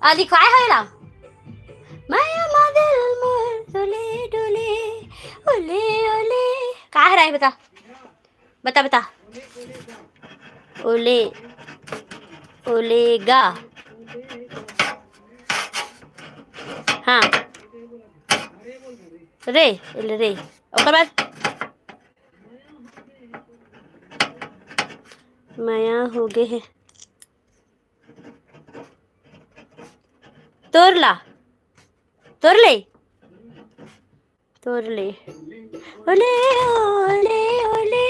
आदि काय होइला माया दिल मोर डोले डोले ओले ओले काय है बता बता बता ओले ओलेगा हाँ रे रे ओकर बाद माया हो गए है तोरला तोरले तोरले ओले ओले ओले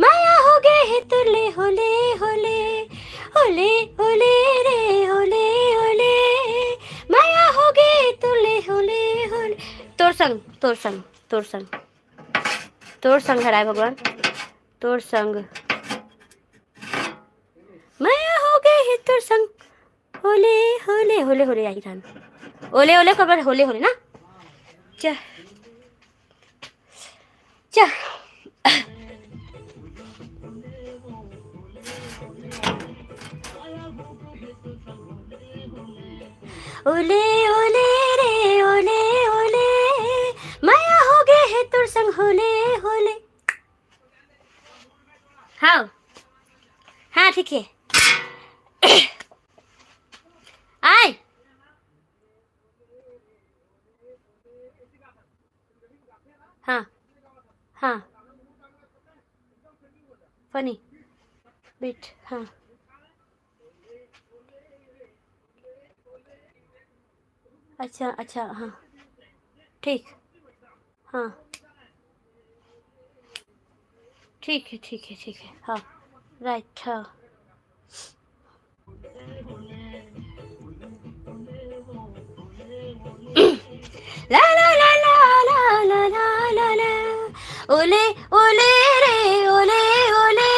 माया हो गए है तोरले होले होले ओले ओले रे ओले ओले माया हो गए तोरले होले होले तोर संग तोर संग तोर संग तोर संग हराय भगवान तोर संग माया हो गए है तोर संग होले होले होले होले आई थान ओले ओले खबर होले होले ना चा चा ओले ओले रे ओले ओले माया हो गए है तोर संग होले होले हाँ हाँ ठीक है आए हाँ हाँ फनी बिट हाँ अच्छा अच्छा हाँ ठीक हाँ ठीक है ठीक है ठीक है हाँ राइट हाँ ला ला ला ला ला ला ला ला ला ओले ओले रे ओले ओले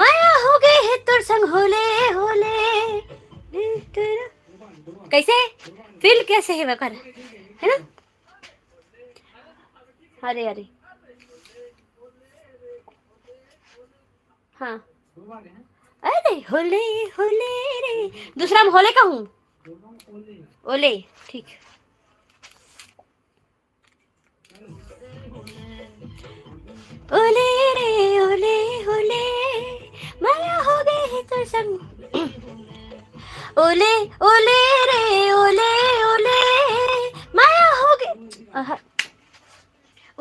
माया हो गए है तोर संग होले होले कैसे फील कैसे है बकर है ना अरे अरे हाँ अरे होले होले रे दूसरा हम होले का हूँ ओले ठीक ओले रे ओले ओले माया हो गए है तो संग ओले ओले रे ओले ओले माया हो गए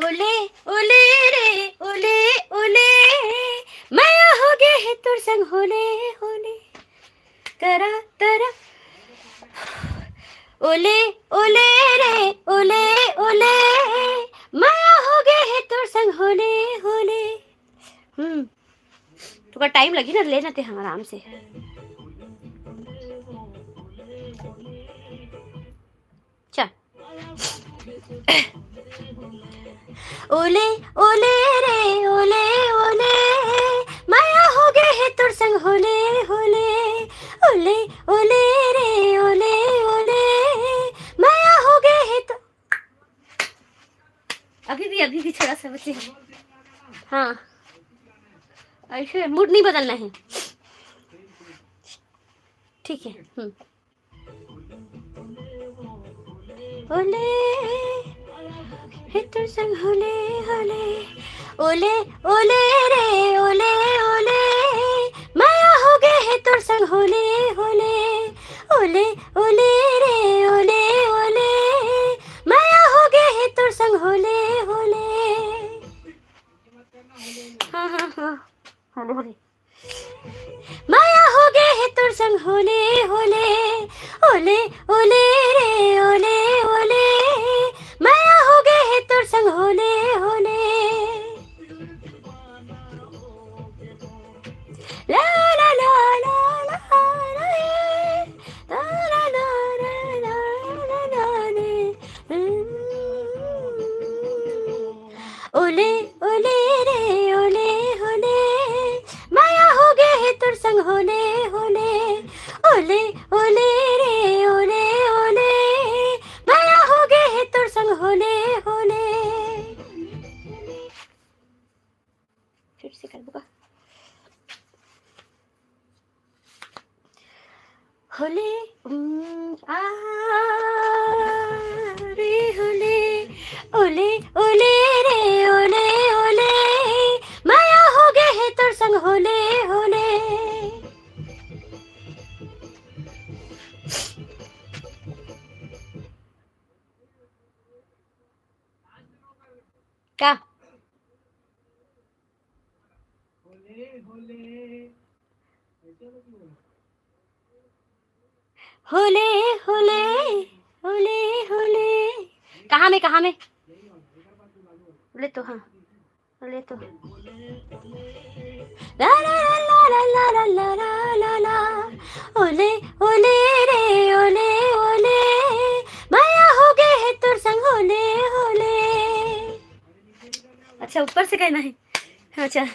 ओले ओले रे ओले ओले माया हो गए है तोर संग होले होले तरा तरा ओले ओले रे ओले ओले माया हो गए है तोर संग होले होले थोड़ा टाइम लगी ना लेना थे हम आराम से चल ओले ओले रे ओले ओले माया हो गए है तोर संग होले होले ओले ओले रे ओले ओले माया हो गए है तो अभी भी थोड़ा सा बचे हाँ ऐसे मूड नहीं बदलना है ठीक है ओले तोर संग होले होले ओले ओले रे ओले ओले माया हो गए है तोर संग होले होले ओले ओले रे ओले ओले माया हो गए है तोर संग होले होले हाँ हाँ हाँ होले होले माया हो गए है तोर संग होले होले ओले ओले रे ओले ओले माया हो गए है तोर संग होले होले ला ला ला ला ला ला ला ला ला ला ओले ओले रे ओले होले माया हो गए है तोर संग होले होले ओले ओले रे ओले ओले माया हो गए है तोर संग होले होले फिर से कर दूंगा होले आ रे होले ओले ओले रे ओले ओले माया हो गे है तोर संग होले होले क्या होले होले होले होले कहाँ में ले तो हाँ ले तो ला ला ला ला ला ला ला ला ला ला ओले ओले रे ओले ओले माया हो गए है तोर संग होले होले अच्छा ऊपर से कहना है अच्छा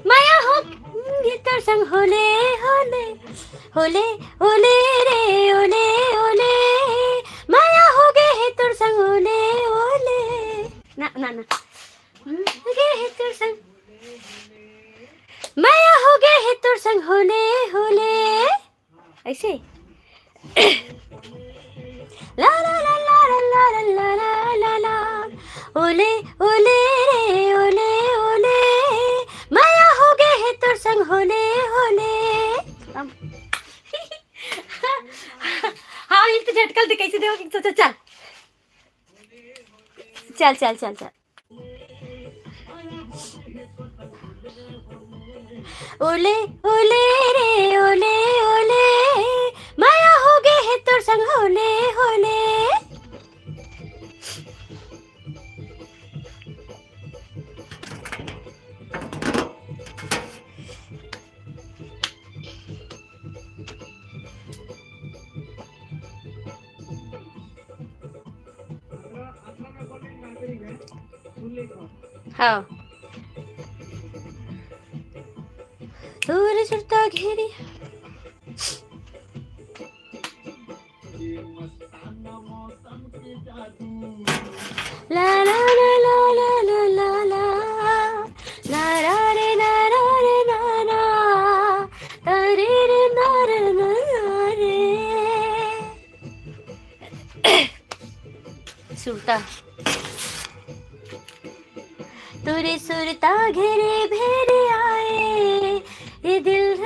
माया हो गए तोर संग होले होले होले ओले रे ओले ओले माया हो गए है तोर संग होले ओले ना ना ना गए है तोर संग माया हो गए है तोर संग होले होले ऐसे ला ला ला ला ला ला ला ला ला ला ओले ओले रे ओले ओले माया हो गए है तोर संग होले होले हाँ ये तो झटकल दे कैसे देखो चल चल चल चल चल चल ओले ओले रे ओले ओले माया हो गए है तोर संग होले होले हाँ दूर सुरता घेरी ला ला ला ला ला ला ला ला ला रा रे ना रा रे ना ना तारे रे ना रे ना रे सुरता तुरे सुरता घेरे भेरे आए ये दिल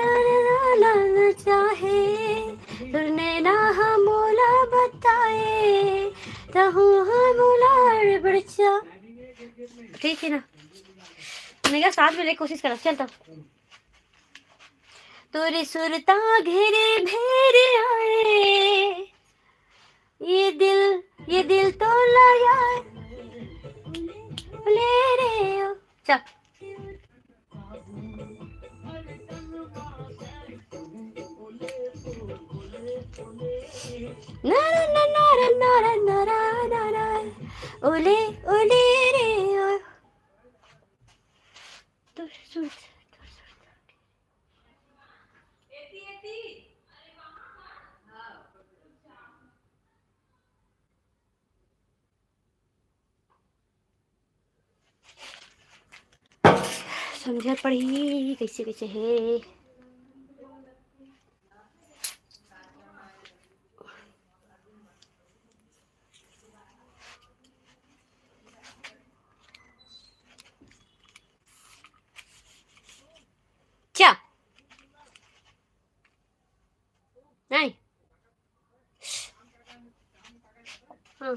लाना चाहे तुरने ना हम मोला बताए तहु हम मोला बड़चा ठीक है ना मेरा साथ में ले कोशिश करा चल तो तुरे सुरता घेरे भेरे आए ये दिल तो लाया ले रे चल ना ना ना ना ना ना ना ना ना ओले ओले रे तो समझ पड़ी कैसे कैसे है क्या नहीं हाँ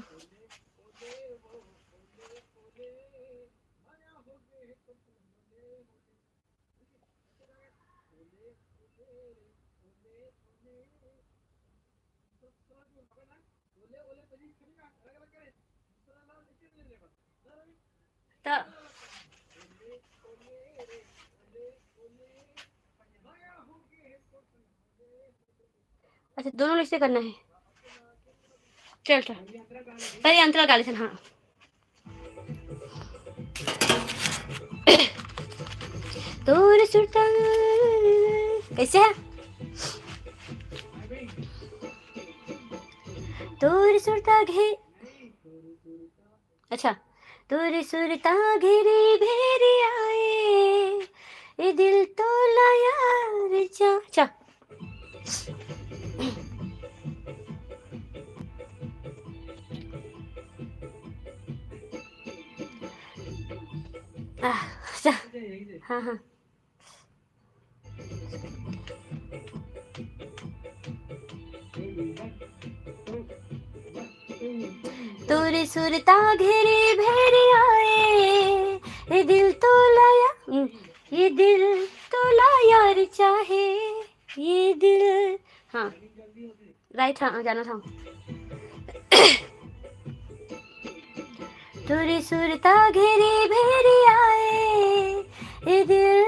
तो अच्छा दोनों लिस्ट करना है चल चल पहले अंतरा गाली हाँ तोर सुरता कैसे है तोर सुरता घे अच्छा तोर सुरता घेरे भेरे आए ये दिल तो लाया रे चा चा हाँ हाँ तोरे सुरता घेरे भेरे आए, ये दिल तो लाया, ये दिल तो लाया रे चाहे, ये दिल। हाँ राइट, हाँ जाना था। तोरे सुरता घेरे भेरे आए, ये दिल।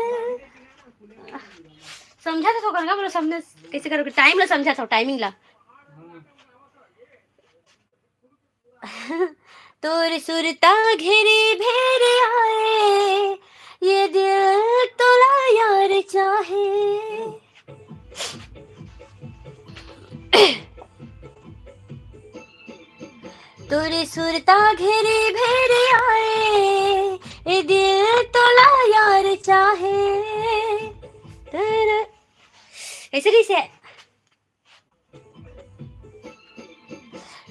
समझा था तो करना बोलो, समझ कैसे करोगे, टाइम ला समझा था, टाइमिंग ला। तोर सुरता घेरे भेरे आए, ये दिल तोला यार चाहे। तोरे सुरता घेरे भेरे आए, ये दिल तोला यार चाहे। ऐसे कैसे?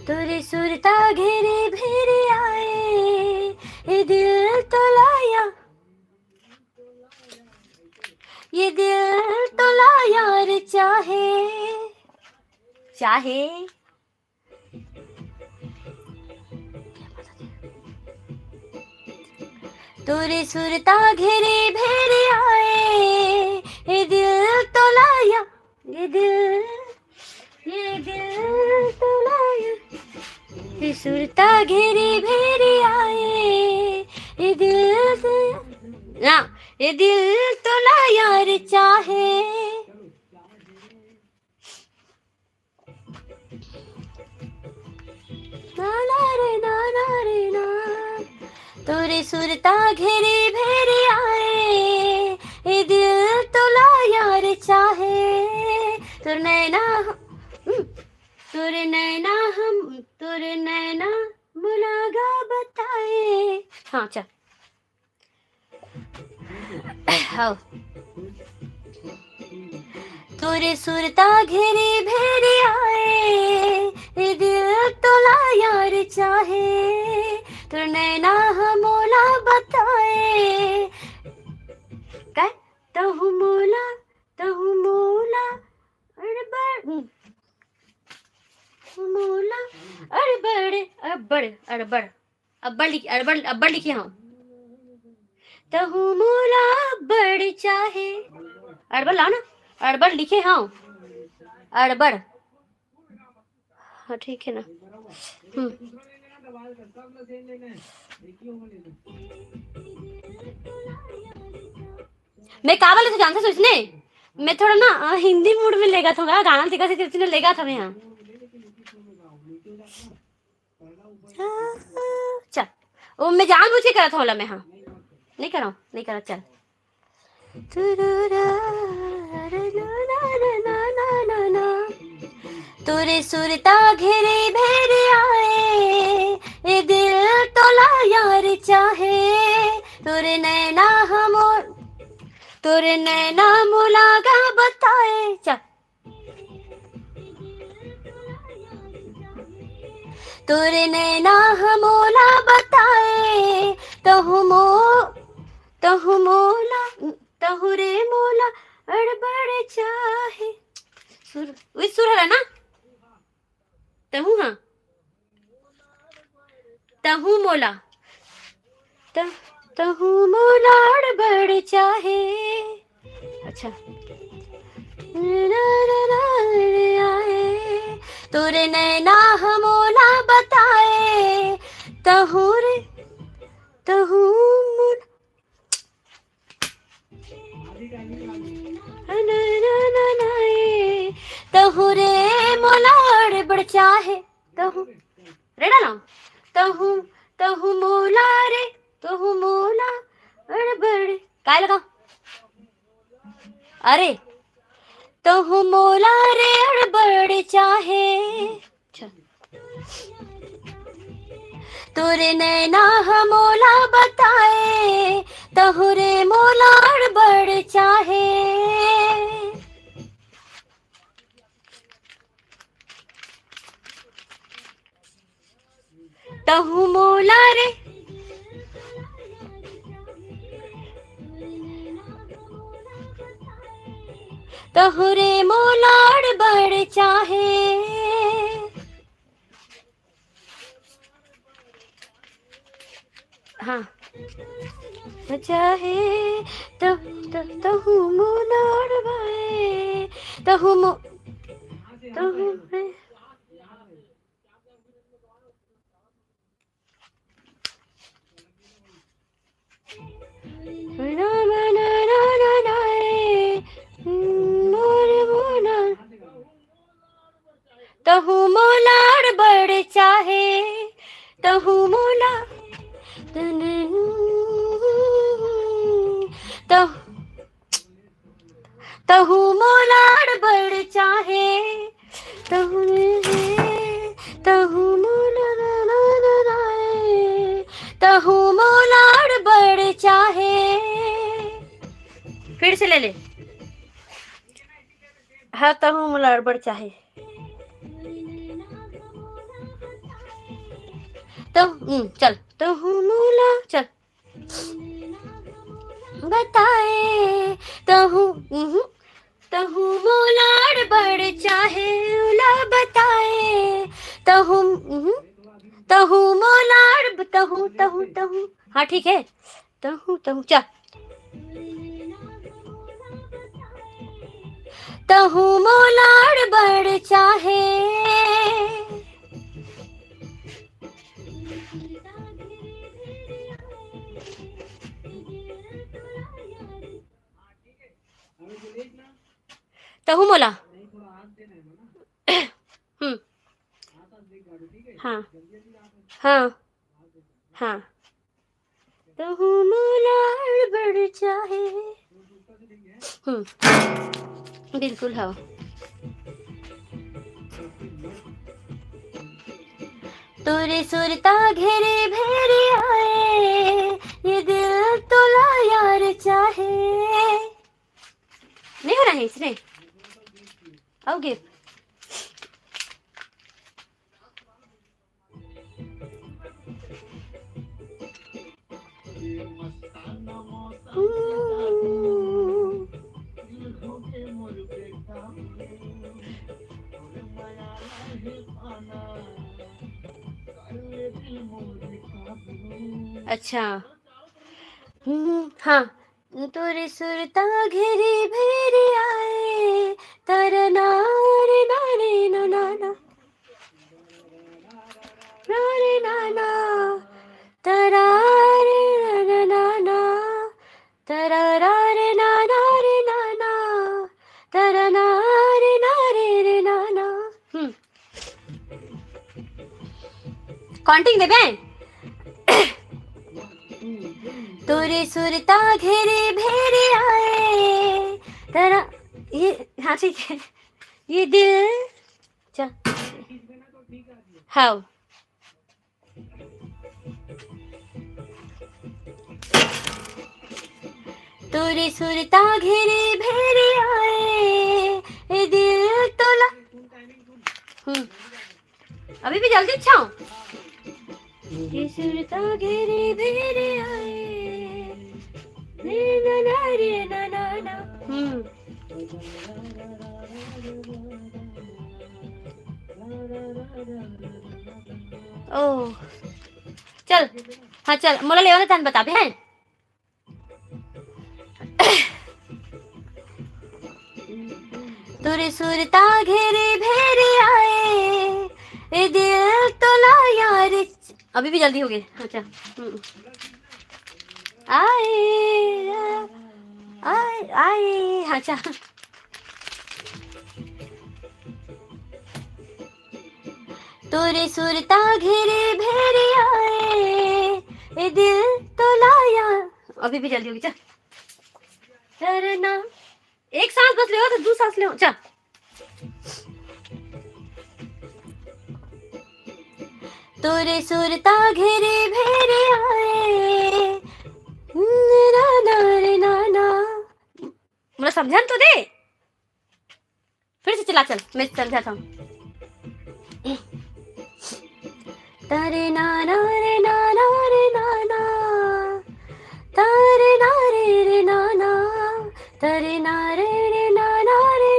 तोरे सुरता घेरे भेरे आए, ये दिल तो लाया, ये दिल तो लाया रे चाहे, चाहे। तोरे सुरता घेरे भेरे आए, ये दिल तो लाया, ये दिल, ये दिल तो लाया। ये सुरता घेरे भेरे आए, ये दिल ना, ये दिल तो लाया रे चाहे। ना ना रे ना, तोरे सुरता घेरे भेरे आए, ये दिल तो लाया रे चाहे। तोर नैना, तोरे नैना हम, तोरे नैना मुलागा बताए। हाँ चल हाँ। तोरे सुरता घेरे भेरे आए, ये दिल तो लाया रे चाहे। तोर नैना हम मोला बताए, क्या तहु मोला, तहु मोला अड़बड़, मोला अड़बड़, अड़बड़ अड़बड़ अब्बड़ लिखी, अड़बड़ अब्बड़ लिखी। हाँ तहु मोला अब्बड़ चाहे, अड़बड़ लाओ ना, अड़बड़ लिखे। हाँ अड़बड़, हाँ ठीक है ना। मैं काबल तो जानता सोचने, मैं थोड़ा ना हिंदी मूड में लेगा था, गाना देखा से लेगा था मैं। यहाँ चल, वो मैं जानबूझ के करा था वाला मैं। हाँ नहीं करा, नहीं करा। चल तोरे सुरता घेरे भेरे आए, ये दिल तो लाया रे चाहे। तोरे नैना हम, तोरे नैना मुलागा बताए। चल तोरे नैना हमोला बताए, तहु मोला, तहु रे मोला अड़बड़ चाहे। सुर वही सुर है ना, तहु। हाँ तहु मोला, तहु मोला अड़बड़ चाहे। अच्छा तोरे नैना हमोला बताए, तहु रे, तहु तहु रे मोला अड़बड़ चाहे। तहु रेडा ना, तहु, तहु मोला रे, तहु मोला अड़बड़ काय लगा। अरे तहु मोला रे अड़बड़ चाहे। तोरे नैना हमोला बताए, तहु रे मोला अड़बड़ चाहे। तहु मोला रे, तहुरे मोलाड़ बड़ चाहे, हाँ चाहे तहु मोलाड़ भाए, तहु मो तहु तहु मोलाड़ बड़ चाहे, तहु मोला तहु मोलाड़ बड़ चाहे, तहु तहु तहु मोलाड़ बड़ चाहे। फिर से ले ले। हाँ तहु मोलाड़ बड़ चाहे, तो चल तहु मोला चल बताए, तहु तहु मोलाड़ बड़ चाहे उला बताए, तहु तहु मोलाड़ तहु तहु तहु, हाँ ठीक है, तहु तहु चल तहु मोलाड़ बड़ चाहे। तहु मोला हाँ हाँ हाँ तहु मोलाड़ बड़ चाहे। बिल्कुल हाँ। तोरे सुरता घेरे भेरे आए, ये दिल तोला यार चाहे। नहीं हो रहा है इसने, आओ गिव। अच्छा हाँ तोरे सुरता घेरे भेरे आए, तर नारे नारे ना ना ना नारे ना ना तरारे ना ना ना तरारे ना ना रे ना ना तरा नारे नारे रे ना ना। काउंटिंग दे बहन। तोरे सुरता घेरे भेरे आए, तेरा ये हाँ ठीक है, ये दिल चल हाँ तोरे सुरता घेरे भेरे आए, ये दिल तोला। अभी भी जल्दी अच्छा हूँ। सुरता घेरे भेरे आए, ना ना रे ना ना ना। ओह चल हाँ चल मोला ले तन बता बहन। तोरे सुरता घेरे भेरे आए, ए दिल तोला यार। अभी भी जल्दी हो गई। अच्छा आए आए आए अच्छा तोरे सुरता घेरे भेरे आए, ए दिल तोला यार। अभी भी जल्दी होगी चल करना। एक सांस बस ले तो दो सांस ले चल। तोरे सुरता घेरे भेरे आए, ना ना रे ना ना। मुझे समझान तो दे। फिर से चला चल मैं समझाता हूँ। तारे ना ना रे ना ना रे ना ना तारे ना रे ना ना तारे ना रे ना ना रे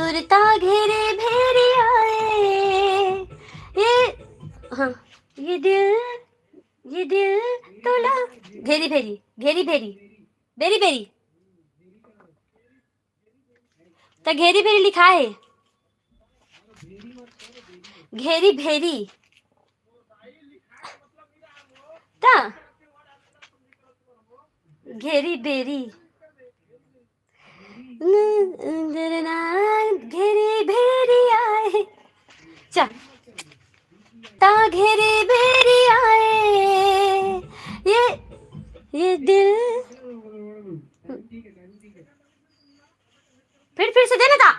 सुरता घेरे भेरी आए, ये हाँ ये दिल तोला घेरी भेरी घेरी भेरी बेरी बेरी तो घेरी भेरी लिखा है, घेरी भेरी ता घेरी बेरी घेरी भेरी आए, चा ता घेरी भेरी आए, ये दिल फिर से देना था।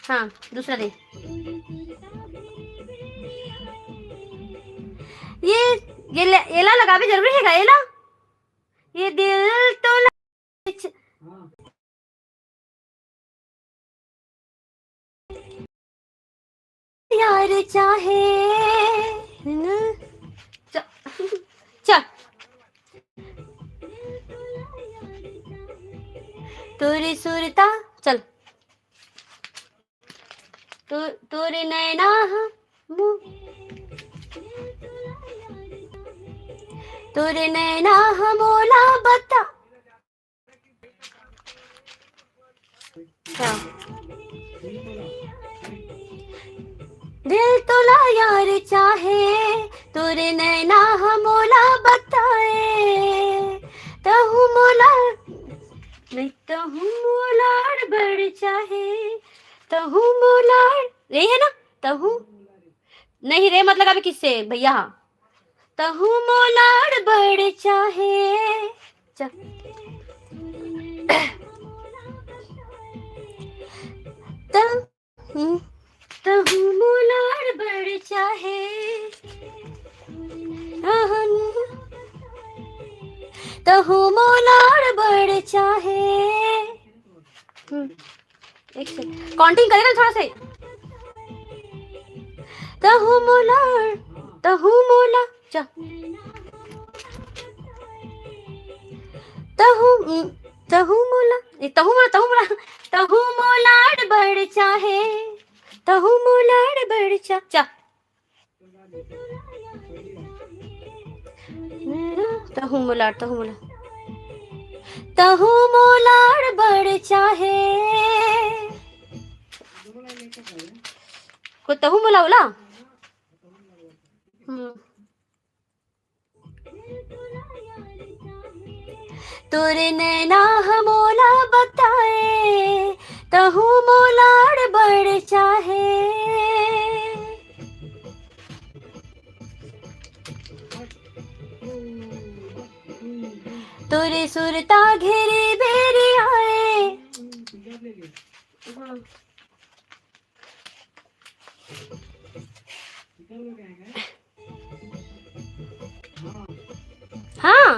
हाँ दूसरा दे। ये एला लगा भी जरूरी है एला, ये दिल तो यार चाहे चल तोरी सुरता चल तोरे नैना तोरे नैना मोला बता दिल तोला यार चाहे, तोरे नैना मोला बताए, तहु मोला नहीं तहु मोलाड़ बड़ चाहे, तहु मोलाड़ रे है ना, तहु नहीं रे मतलब अभी किससे भैया, तहु मोलाड़ बड़ चाहे तहु मोलाड़ बड़ चाहे, तहु मोलाड़ बड़ चाहे। एक सेकंड काउंटिंग करेगा थोड़ा सा। तहु मोलाड़ तहु मोला चा तहु तहु मोला तहु मोला तहु मोला तहु मोलाड़ बड़ चाहे, तहु मोलाड़ बड़ चा तहु मोलाड़ तहु मोलाड़ बड़ चाहे, को तहु मोला बोला तोरे नैना मोला बताए, तहु मोलाड़ बड़ चाहे, तोरे सुरता घेरे भेरी आए। हाँ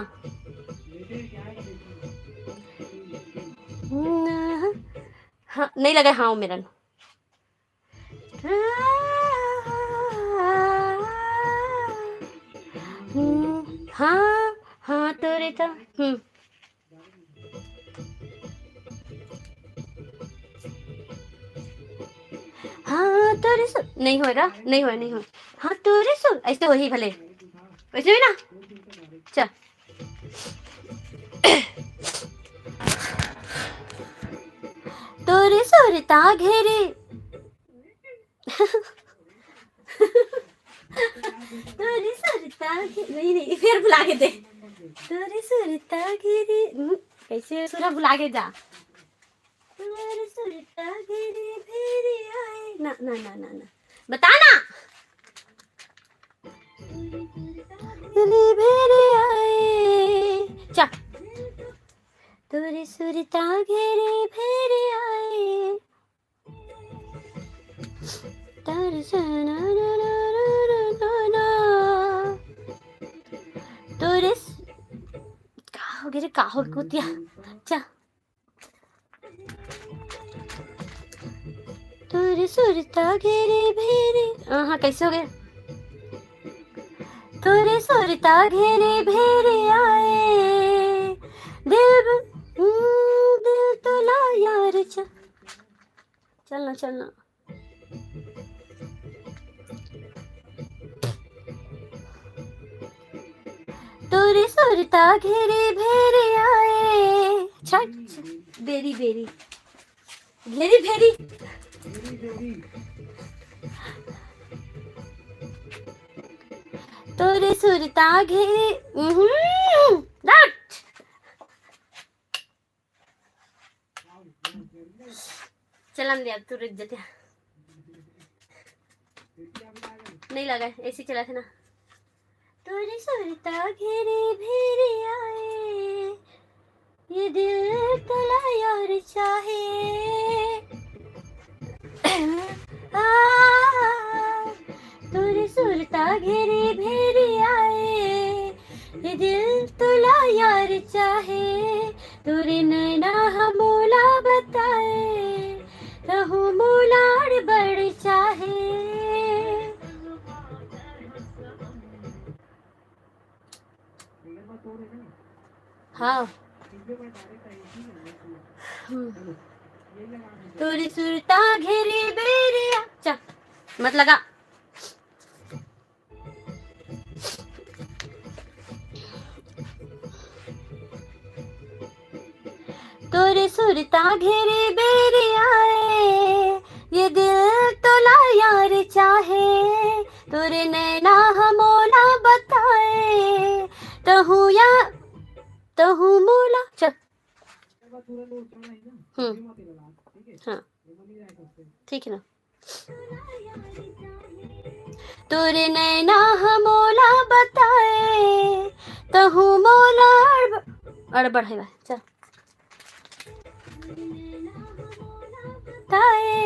हाँ नहीं लगा हाँ मेरा हाँ हाँ तोरे था हाँ तोरे सुन नहीं होगा नहीं हो हाँ तोरे सुन ऐसे वही भले वैसे भी ना चल तोरे सुरता घेरे तोरे सुरता नहीं फिर बुला के दे, तोरे सुरता घेरे कैसे सुरा बुला के जा, तोरे सुरता घेरे भेरे आए ना ना ना ना ना बताना भेरे आए चा तोरे सुरता घेरे भेरे आए तोरे का हो कुतिया चा तोरे सुरता घेरे भेरे हाँ कैसे हो गया, तोरे सुरता घेरे भेरे आए दिल चल चलना चलना। तोरे सुरता घेरे भेरे आए छट बेरी बेरी घेरी भेरी तोरे सुरता घेरे चलन दे अब तू रुक जाते नहीं लगा ऐसे चला था ना। तोरे सुरता घेरे भेरे आए ये दिल तला यार चाहे तोरे सुरता घेरे भेरे आए ये दिल तला यार चाहे तोरे नैना हमोला बताए रहू मोलाड़ बड़ चाहे। हाँ तोरी सुरता घेरे बेरे चल मत लगा। तोरे सुरता घेरे बेरे आए ये दिल तोला यार चाहे तोरे नैना हमोला बताए तहू या तहू मोला चल। हाँ ठीक है ना। तोरे नैना हमोला बताए तहू मोला अड़बड़ है चल ताए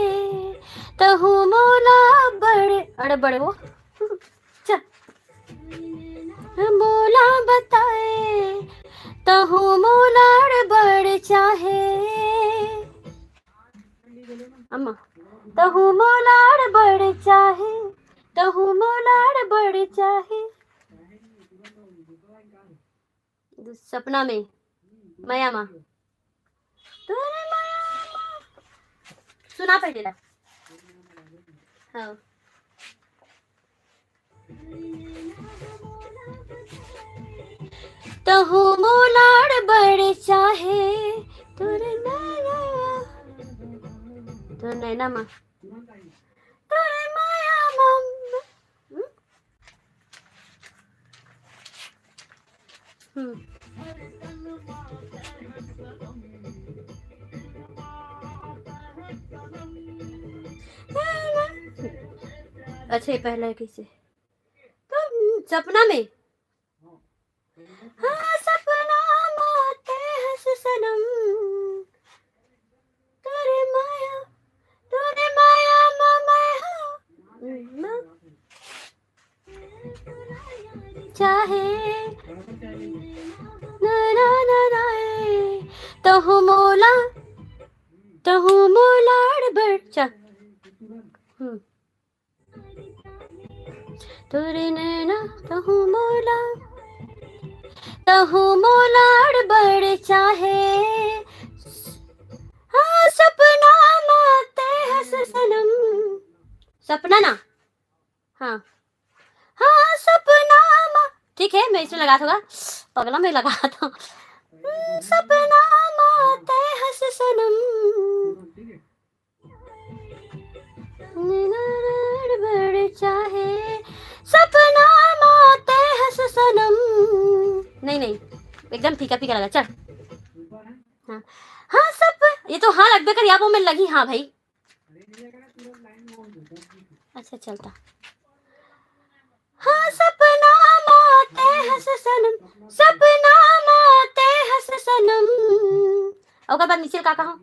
तहू मोला बड़े अड़बड़ वो चल मोला बताए तहू मोला बड़ चाहे अम्मा तहू मोला बड़ चाहे तहू मोला बड़ चाहे। सपना में माया माँ सुना पड़ेगा। हाँ तहू मोलाड़ बड़ चाहे तोरे नैना माँ तोरे माया अच्छा पहला किसे तो सपना में हाँ सपना माते हंस सनम तोरे माया मामा चाहे ना ना ना ना तहू मोलाड़ बड़ चल तोरे नैना तहू मोलाड़ बड़ चाहे हाँ सपना माते हंस सनम सपना ना हाँ हाँ सपना ठीक है मैं इसमें लगा दूंगा पगला में लगा था सपना माते हंस सनम बड़ चाहे सपना माते हंस सनम नहीं एकदम फीका फीका लगा चल। हाँ हाँ सब ये तो हाँ लग कर यहाँ में लगी। हाँ भाई अच्छा चलता हाँ सपना माते हंस सनम सपना माते हंस सनम और बाद नीचे का कहा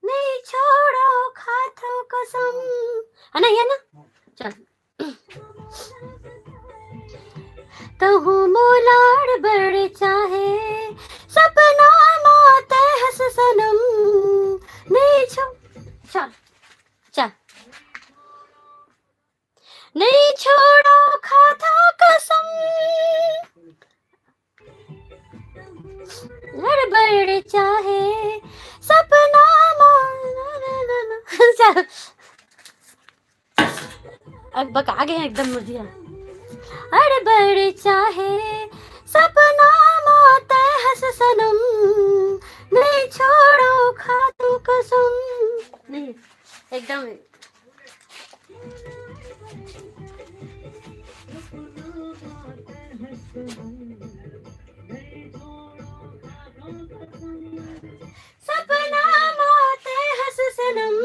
नहीं छोड़ो खातो कसम है ना ये ना चल तहू मोलाड़ बड़ चाहे सपना माते हंस सनम नहीं चल चल नहीं छोड़ो खाता कसम बड़ चाहे बक आगे हैं एकदम मुझे। अरे बड़े चाहे सपना मौत हंस सनम, नहीं छोड़ो खातू कसम। नहीं एकदम सपना मौत हंस सनम,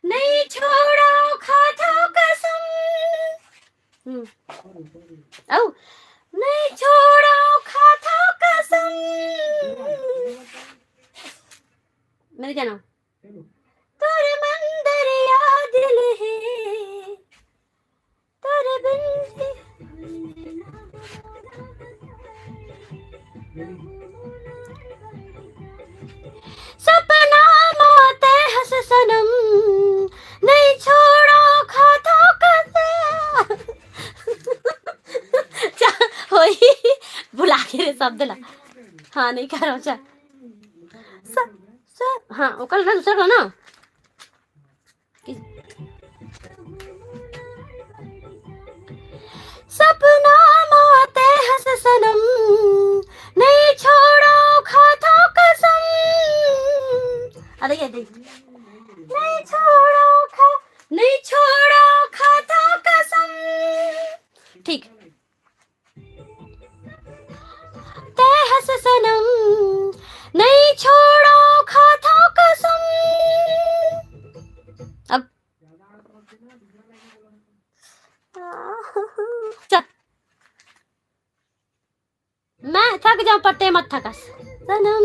नहीं छोड़ो खातू कसम। औ नहीं छोड़ो खातू कसम। मेरे क्या नाम तेरे मंदिर या दिल है तेरे बिन। सपना मौत हंस सनम, नहीं छोड़ो खातू कसम। होई बुला के रे शब्द ला। हाँ नहीं कर रहा चा हाँ वो कल ना दूसरा ना सपना मौत हंस सनम, नहीं छोड़ो खातू कसम। अरे ये देख नहीं छोड़ो खातू कसम। ठीक ते हंस सनम, नहीं छोड़ो खातू कसम। अब चल मैं थक जाऊं पट्टे मत थकस। सनम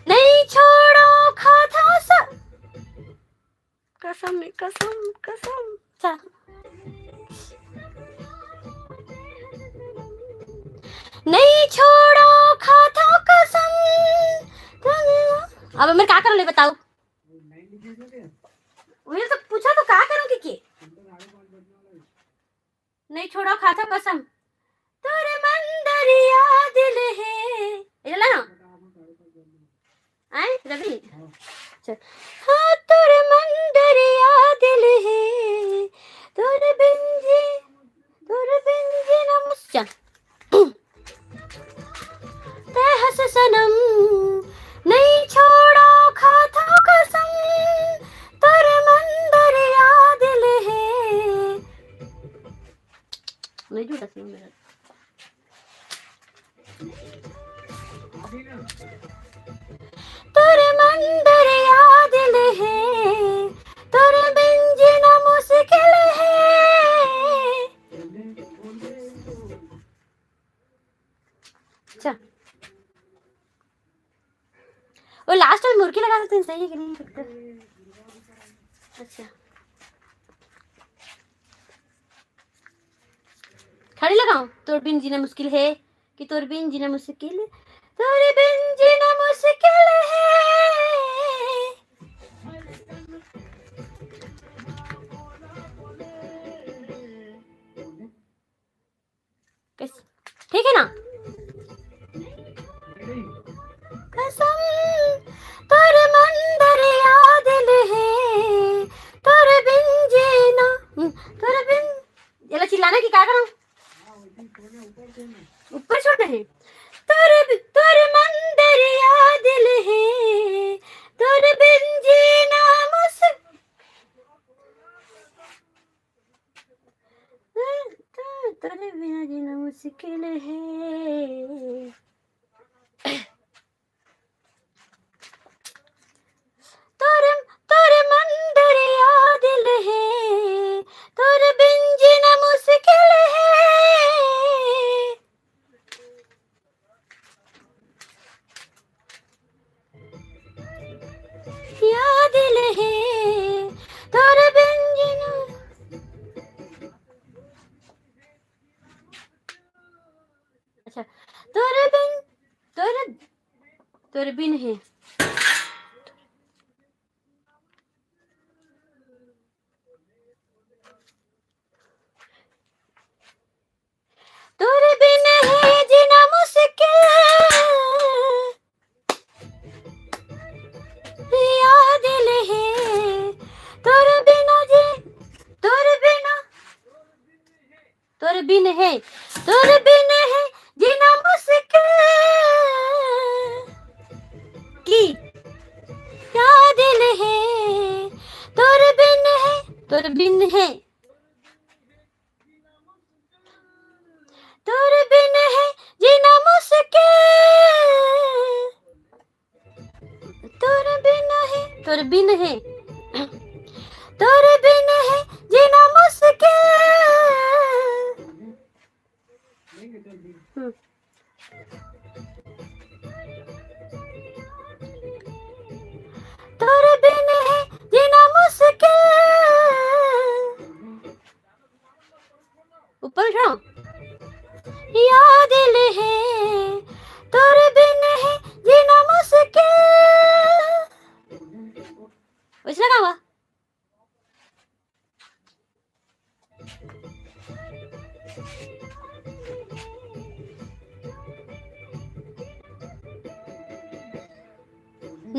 नहीं छोड़ो खातू कसम कसम कसम। चल नहीं छोड़ो खातू कसम। अब मैं क्या करूं बताओ। मैंने तो पूछा तो क्या करूं कि नहीं छोड़ो खातू कसम। तेरे मंदिर या दिल है ये ला ना आए रवि। हाँ तेरे मंदिर या दिल है तेरे बिन जी ना मुस्कान। ते हंस सनम, नहीं छोड़ो खातू कसम। तेरे मंदिर या दिल है। नहीं झूठा सी मेरा तेरे मंदिर या दिल है तेरे बिन जीना मुश्किल है। अच्छा वो लास्ट में मुर्गी लगा सकते हैं सही है कि नहीं सकते। अच्छा खड़ी लगाऊं तोर बिन जीना मुश्किल है कि तोर बिन जीना मुश्किल है। तोरे बिन जीना मुश्किल है। ठीक है ना कसम तेरे मंदिर या दिल है तेरे बिन जीना तेरे बिन। ये चिल्लाना की क्या करूं ऊपर छोड़ रहे तेरे मंदिर या दिल है तेरे बिन जीना तेरे बिना जीना मुश्किल है। तेरे मंदिर या दिल है तेरे बिन जीना मुश्किल है। या दिल है तेरे बिन जीना। अच्छा तेरे बिन है तेरे बिन है जीना मुश्किल। या दिल है तेरे बिना जी तेरे बिना है तेरे बिन है जीना मुश्किल की क्या दिल है तेरे बिन है तेरे बिन है तेरे बिन है जीना मुश्किल तेरे बिन है तेरे बिन है तेरे बिन है जीना मुश्किल तेरे बिन है जीना मुश्किल ऊपर जाओ या दिल है तेरे बिन है जीना मुश्किल वैसे लगा हुआ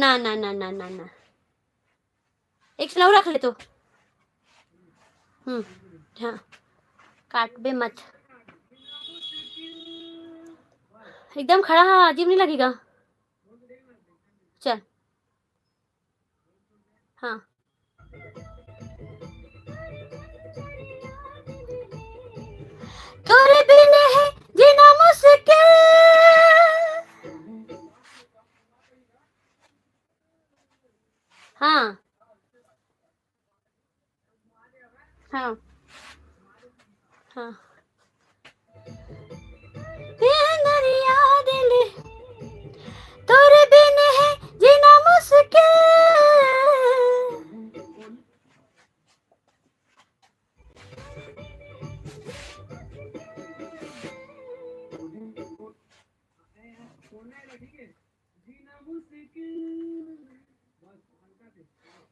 ना ना ना ना ना ना एक स्लो रख ले तो हाँ काट बे मत एकदम खड़ा अजीब नहीं लगेगा चल हाँ तेरे बिन है जीना मुश्किल हाँ हाँ हाँ दरिया दिल तेरे बिन है जीना मुश्किल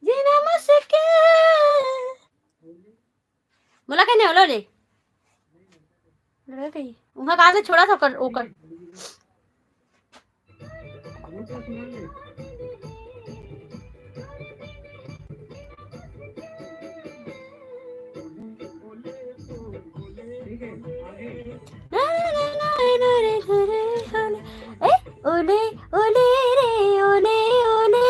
जीना मुश्किल बोला कहने वाला रे लगा कहीं वहाँ कहाँ से छोड़ा था कर ओकर ओले ओले रे ओले ओले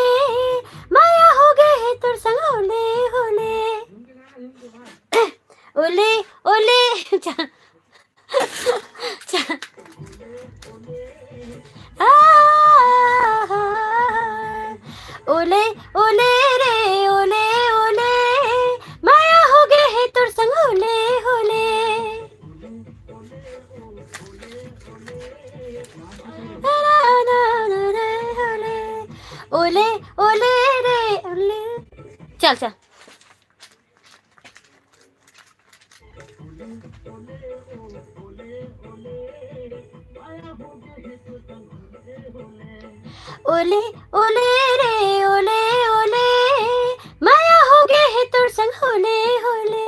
माया हो गए है तोर संग ओले ओले ओले ओले ओले ओले रे ओले ओले माया हो गए है तोर संग ओले ओले ओले ओले रे ओले चल चल ओले ओले रे ओले ओले माया हो गए है तोर संग होले होले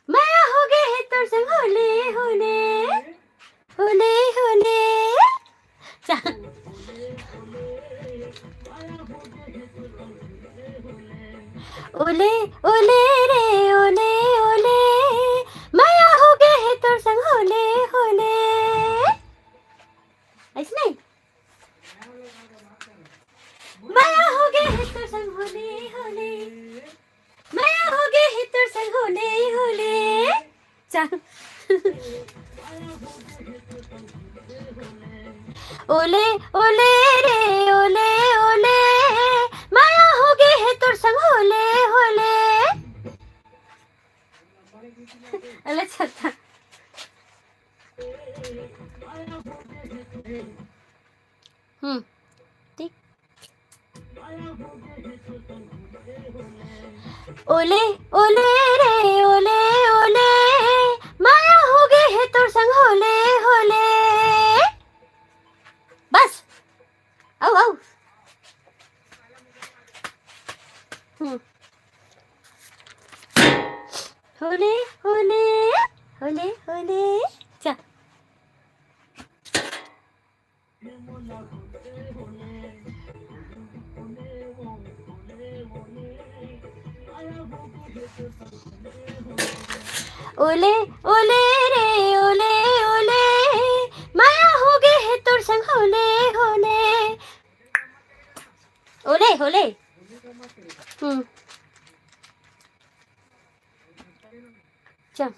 माया हो गए है तोर संग होले होले होले होले ओले ओले रे ओले ओले माया हो गए है तोर संग होले होले ऐसे नहीं माया हो गए है तोर संग होले होले माया हो गए है तोर संग होले होले चल ओले ओले रे ओले ओले माया हो गए है तोर संग होले होले अले छत्ता ठीक ओले ओले रे ओले ओले माया हो गए है तोर संग होले होले बस आओ आओ होले होले होले होले चल ओले ओले रे ओले ओले माया हो गे है तोर संग होले होले ओले होले चल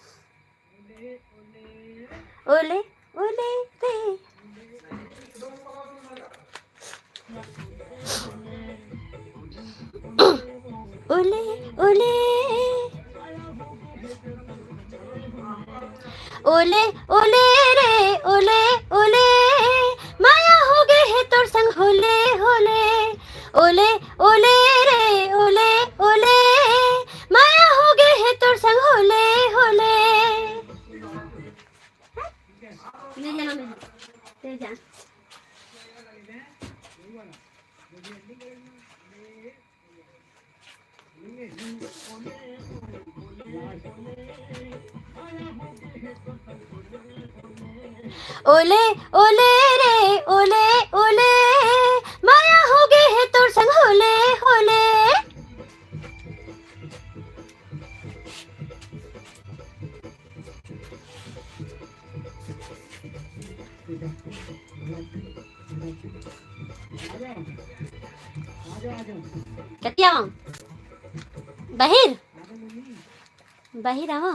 ओले ओले रे ओले ओले ओले ओले रे ओले ओले माया हो गे है तोर संग होले होले ओले ओले रे ओले ओले माया हो गे है तोर संग होले होले ओले ओले रे ओले ओले माया हो गे है तोर संग होले होले कतिया बाहिर बाहिर आओ